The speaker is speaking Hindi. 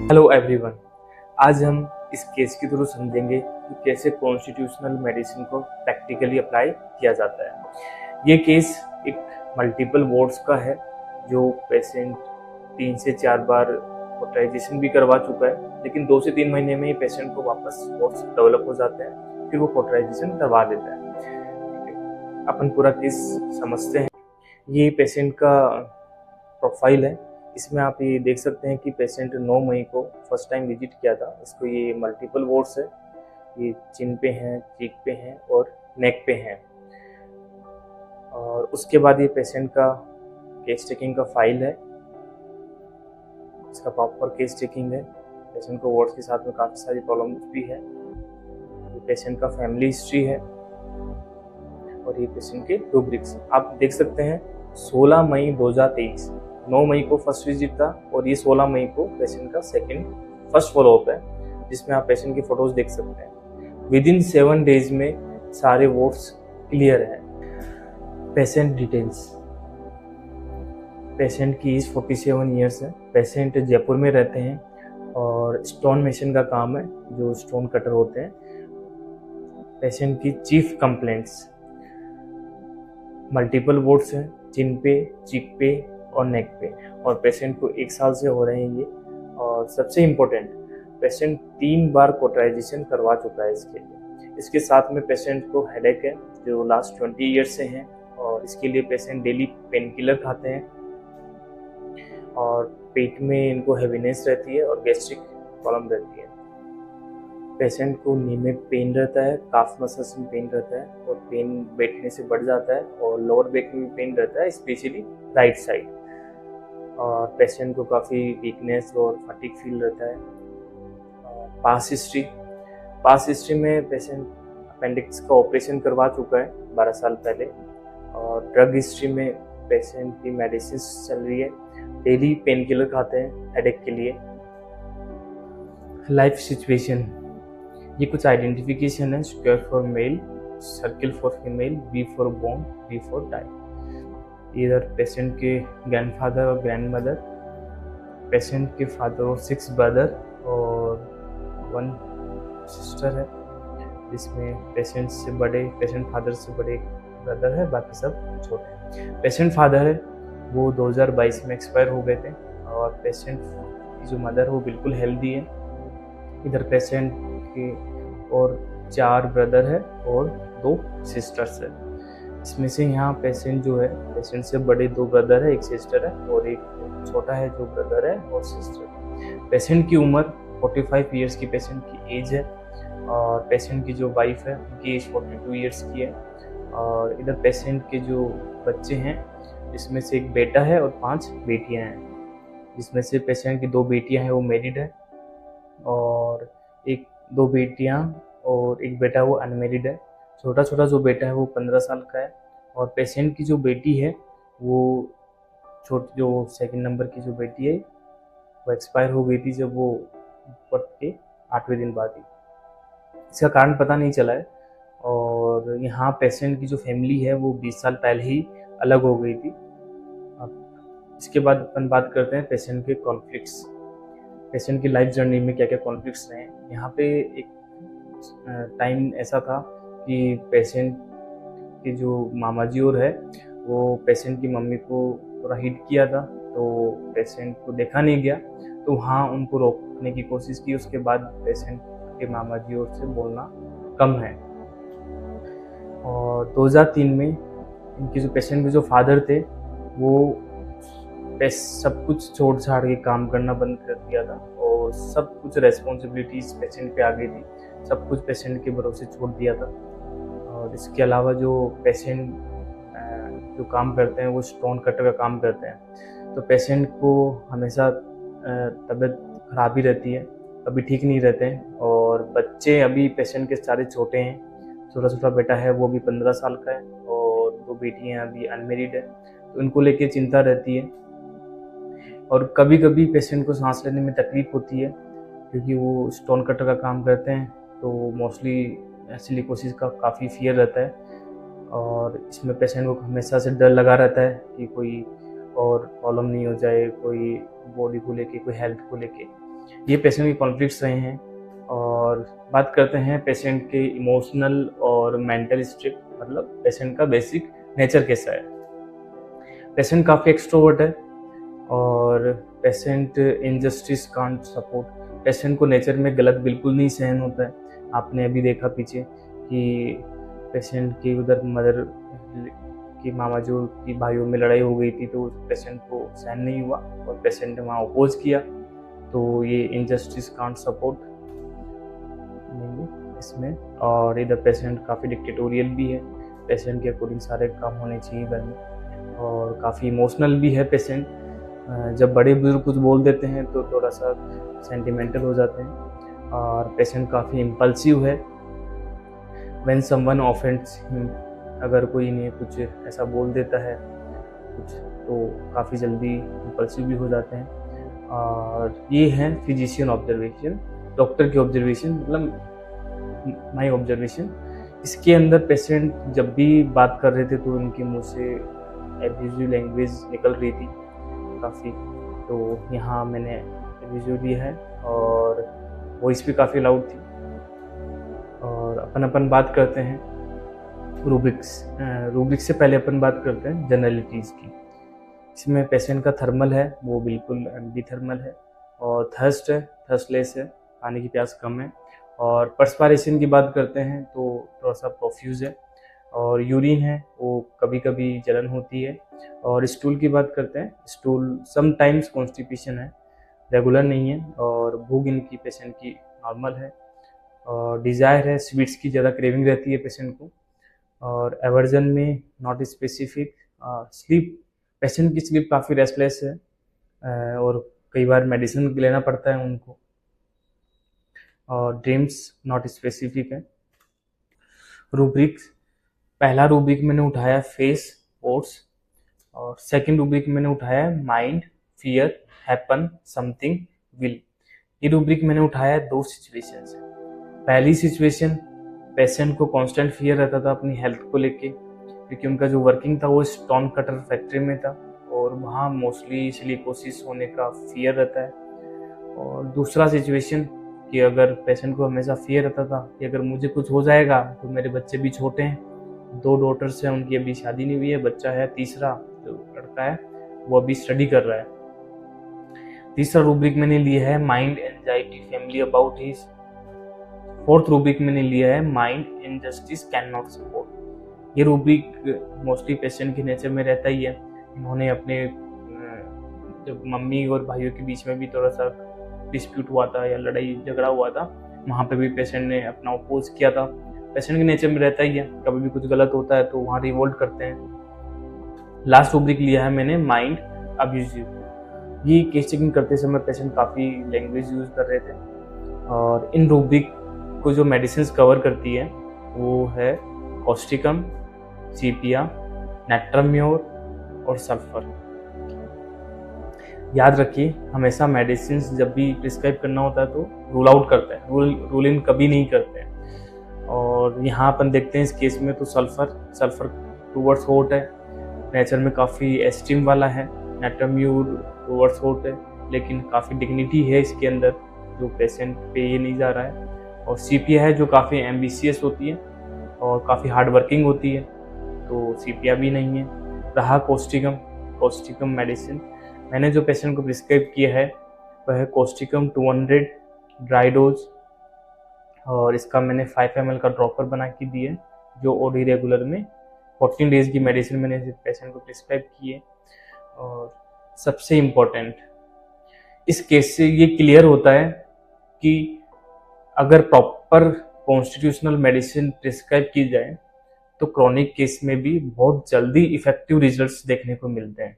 Hello everyone. आज हम इस केस के थ्रू समझेंगे कि कैसे कॉन्स्टिट्यूशनल मेडिसिन को प्रैक्टिकली अप्लाई किया जाता है। ये केस एक मल्टीपल वार्ड्स का है, जो पेशेंट 3 से 4 बार कोटराइजेशन भी करवा चुका है, लेकिन 2 से 3 महीने में ही पेशेंट को वापस वार्ड्स डेवलप हो जाते हैं, फिर वो कोटराइजेशन करवा देता है। अपन पूरा केस समझते हैं। ये पेशेंट का प्रोफाइल है। इसमें आप ये देख सकते हैं कि पेशेंट 9 मई को फर्स्ट टाइम विजिट किया था। इसको ये मल्टीपल वार्ड्स है, ये चिन पे हैं, चीक पे हैं और नेक पे हैं। और उसके बाद ये पेशेंट का केस टेकिंग का फाइल है, इसका प्रॉपर केस टेकिंग है। पेशेंट को वार्ड्स के साथ में काफ़ी सारी प्रॉब्लम्स भी है। ये पेशेंट का फैमिली हिस्ट्री है और ये पेशेंट के रूब्रिक्स आप देख सकते हैं। 16 मई 2023, 9 मई को फर्स्ट विजिट था और ये 16 मई को पेशेंट का फर्स्ट फॉलोअप है, जिसमें आप पेशेंट की फोटोज देख सकते हैं। विदिन 7 डेज में सारे वार्ड्स क्लियर हैं। Patient details. पेशेंट की एज 47 ईयर्स है। पेशेंट जयपुर में रहते हैं और स्टोन मेशन का काम है, जो स्टोन कटर होते हैं। पेशेंट की चीफ कंप्लेंट्स मल्टीपल वार्ड्स हैं, चिन पे, चीक पे और नेक पे, और पेशेंट को 1 साल से हो रहे हैं ये। और सबसे इम्पोर्टेंट, पेशेंट 3 बार कोटराइजेशन करवा चुका है इसके लिए। इसके साथ में पेशेंट को हेडेक है, जो लास्ट 20 ईयर्स से है, और इसके लिए पेशेंट डेली पेन किलर खाते हैं। और पेट में इनको हैवीनेस रहती है और गैस्ट्रिक प्रॉब्लम रहती है। पेशेंट को नी में पेन रहता है, काफ मसल्स में पेन रहता है, और पेन बैठने से बढ़ जाता है, और लोअर बैक में भी पेन रहता है, स्पेशली राइट साइड। और पेशेंट को काफ़ी वीकनेस और फटीग फील रहता है। पास हिस्ट्री में पेशेंट अपेंडिक्स का ऑपरेशन करवा चुका है 12 साल पहले। और ड्रग हिस्ट्री में पेशेंट की मेडिसिन चल रही है, डेली पेन किलर खाते हैं हेडेक के लिए। लाइफ सिचुएशन, ये कुछ आइडेंटिफिकेशन है। Square for male, circle for female, B for bone, D for die. इधर पेशेंट के ग्रैंडफादर और ग्रैंडमदर, पेशेंट के फादर और 6 ब्रदर और 1 सिस्टर है, जिसमें पेशेंट फादर से बड़े ब्रदर है, बाकी सब छोटे हैं। पेशेंट फादर है वो 2022 में एक्सपायर हो गए थे, और पेशेंट की जो मदर है वो बिल्कुल हेल्दी है। इधर पेशेंट के और 4 ब्रदर है और 2 सिस्टर्स है। इसमें से यहाँ पेशेंट जो है, पेशेंट से बड़े 2 ब्रदर है, 1 सिस्टर है, और एक छोटा है जो ब्रदर है और सिस्टर। पेशेंट की उम्र 45 ईयर्स की पेशेंट की एज है, और पेशेंट की जो वाइफ है उनकी एज 42 ईयर्स की है। और इधर पेशेंट के जो बच्चे हैं, इसमें से 1 बेटा है और 5 बेटियां हैं, जिसमें से पेशेंट की 2 बेटियां हैं वो मैरिड है, और 2 बेटियां और 1 बेटा वो अनमेरिड है। छोटा जो बेटा है वो 15 साल का है। और पेशेंट की जो बेटी है वो जो 2nd नंबर की जो बेटी है वो एक्सपायर हो गई थी जब वो बर्थ के 8वें दिन बाद ही। इसका कारण पता नहीं चला है। और यहाँ पेशेंट की जो फैमिली है वो 20 साल पहले ही अलग हो गई थी। अब इसके बाद अपन बात करते हैं पेशेंट के कॉन्फ्लिक्ट्स। पेशेंट की लाइफ जर्नी में क्या क्या कॉन्फ्लिक्ट्स रहे। यहाँ पे एक टाइम ऐसा था कि पेशेंट के जो मामा जी और है वो पेशेंट की मम्मी को थोड़ा हिट किया था, तो पेशेंट को देखा नहीं गया, तो वहाँ उनको रोकने की कोशिश की। उसके बाद पेशेंट के मामा जी और से बोलना कम है। और 2003 में इनके जो पेशेंट के जो फादर थे वो सब कुछ छोड़ छाड़ के काम करना बंद कर दिया था, और सब कुछ रेस्पॉन्सिबिलिटीज पेशेंट पे आ गई थी। सब कुछ पेशेंट के भरोसे छोड़ दिया था। और इसके अलावा जो पेशेंट जो काम करते हैं वो स्टोन कटर का काम करते हैं, तो पेशेंट को हमेशा तबीयत खराब ही रहती है, कभी ठीक नहीं रहते हैं। और बच्चे अभी पेशेंट के सारे छोटे हैं। छोटा बेटा है वो भी 15 साल का है, और 2 बेटियां अभी अनमेरिड है, तो उनको लेके चिंता रहती है। और कभी कभी पेशेंट को सांस लेने में तकलीफ होती है, क्योंकि वो स्टोन कटर का काम करते हैं, तो मोस्टली सिलिकोसिस का काफ़ी फियर रहता है। और इसमें पेशेंट को हमेशा से डर लगा रहता है कि कोई और प्रॉब्लम नहीं हो जाए, कोई बॉडी को लेके, कोई हेल्थ को लेके। ये पेशेंट के कॉन्फ्लिक्ट्स रहे हैं। और बात करते हैं पेशेंट के इमोशनल और मेंटल स्टेट, मतलब पेशेंट का बेसिक नेचर कैसा है। पेशेंट काफ़ी एक्सट्रोवर्ट है और patient injustice can't support. Patient को नेचर में गलत बिल्कुल नहीं सहन होता है। आपने अभी देखा पीछे कि पेशेंट की उधर मदर की मामा जो की भाइयों में लड़ाई हो गई थी, तो पेशेंट को सहन नहीं हुआ और पेशेंट ने वहाँ अपोज किया। तो ये इनजस्टिस कांट सपोर्ट इसमें। और इधर पेशेंट काफ़ी डिक्टेटोरियल भी है। पेशेंट के अकॉर्डिंग सारे काम होने चाहिए घर में। और काफ़ी इमोशनल भी है पेशेंट। जब बड़े बुजुर्ग कुछ बोल देते हैं तो थोड़ा सा सेंटिमेंटल हो जाते हैं। और पेशेंट काफ़ी इम्पल्सिव है। व्हेन समवन ऑफेंड्स हिम, अगर कोई इन्हें कुछ ऐसा बोल देता है कुछ, तो काफ़ी जल्दी इम्पल्सिव भी हो जाते हैं। और ये है फिजिशियन ऑब्जर्वेशन, डॉक्टर की ऑब्जर्वेशन, मतलब माई ऑब्जर्वेशन। इसके अंदर पेशेंट जब भी बात कर रहे थे तो उनके मुंह से एब्यूजिव लैंग्वेज निकल रही थी काफ़ी। तो यहाँ मैंने एब्यूजिव लिया है और वॉइस भी काफ़ी लाउड थी। और अपन बात करते हैं रूब्रिक्स से पहले अपन बात करते हैं जनरलिटीज़ की। इसमें पेशेंट का थर्मल है वो बिल्कुल एम्प्टी थर्मल है। और थर्स्ट है, थर्स्टलेस है, पानी की प्यास कम है। और पर्सपायरेशन की बात करते हैं तो थोड़ा सा प्रोफ्यूज है। और यूरिन है वो कभी कभी जलन होती है। और स्टूल की बात करते हैं, स्टूल समटाइम्स कॉन्स्टिपेशन है, रेगुलर नहीं है। और भूख इनकी पेशेंट की नॉर्मल है। और डिज़ायर है, स्वीट्स की ज़्यादा क्रेविंग रहती है पेशेंट को। और एवर्जन में नॉट स्पेसिफिक। स्लीप, पेशेंट की स्लीप काफ़ी रेस्टलेस है और कई बार मेडिसिन लेना पड़ता है उनको। और ड्रीम्स नॉट स्पेसिफिक है। रूब्रिक्स, पहला रूब्रिक मैंने उठाया फेस ओट्स, और सेकंड रूब्रिक मैंने उठाया mind, fear, happen, something, will. ये रूब्रिक मैंने उठाया दो सिचुएशन से। पहली सिचुएशन, पेशेंट को कांस्टेंट फियर रहता था अपनी हेल्थ को लेके, क्योंकि उनका जो वर्किंग था वो स्टोन कटर फैक्ट्री में था और वहाँ मोस्टली सिलिकोसिस होने का फियर रहता है। और दूसरा सिचुएशन कि अगर पेशेंट को हमेशा फियर रहता था कि अगर मुझे कुछ हो जाएगा तो मेरे बच्चे भी छोटे हैं, 2 डॉटर्स हैं, उनकी अभी शादी नहीं हुई है, बच्चा है तीसरा जो लड़का है वो अभी स्टडी कर रहा है। तीसरा रूब्रिक मैंने लिया है mind, anxiety, family about his. Fourth rubric मैंने लिया है mind, injustice, can not support. ये रूब्रिक मोस्टली पेशेंट के नेचर में रहता ही है। इन्होंने अपने जब मम्मी और भाइयों के बीच में भी थोड़ा सा डिस्प्यूट हुआ था या लड़ाई झगड़ा हुआ था, वहाँ पे भी पेशेंट ने अपना अपोज किया था। पेशेंट के नेचर में रहता ही है, कभी भी कुछ गलत होता है तो वहाँ रिवोल्ट करते हैं। लास्ट रूब्रिक लिया है मैंने माइंड अब्यूजिव। ये केस चेकिंग करते समय पेशेंट काफ़ी लैंग्वेज यूज़ कर रहे थे। और इन रूब्रिक को जो मेडिसिन कवर करती है वो है कॉस्टिकम, सीपिया, नेट्राम्योर और सल्फर। याद रखिए, हमेशा मेडिसिन जब भी प्रिस्क्राइब करना होता है तो रूल आउट करते हैं, रूल इन कभी नहीं करते हैं। और यहाँ अपन देखते हैं इस केस में तो सल्फर टूवर्ड्स हॉट है, नेचर में काफ़ी एस्टीम वाला है। नेट्राम्योर टूवर्ड्स हॉट है लेकिन काफ़ी डिग्निटी है इसके अंदर जो पेशेंट पे ये नहीं जा रहा है। और सीपिया है जो काफ़ी एम्बिशियस होती है और काफ़ी हार्ड वर्किंग होती है, तो सीपिया भी नहीं है। रहा कॉस्टिकम मेडिसिन मैंने जो पेशेंट को प्रिस्क्राइब किया है वह है कॉस्टिकम 200 ड्राई डोज। और इसका मैंने 5 ml का ड्रॉपर बना के दिए जो ओडी रेगुलर में 14 डेज की मेडिसिन मैंने पेशेंट को प्रिस्क्राइब की है। और सबसे इम्पोर्टेंट इस केस से ये क्लियर होता है कि अगर प्रॉपर कॉन्स्टिट्यूशनल मेडिसिन प्रिस्क्राइब की जाए तो क्रॉनिक केस में भी बहुत जल्दी इफेक्टिव रिजल्ट्स देखने को मिलते हैं।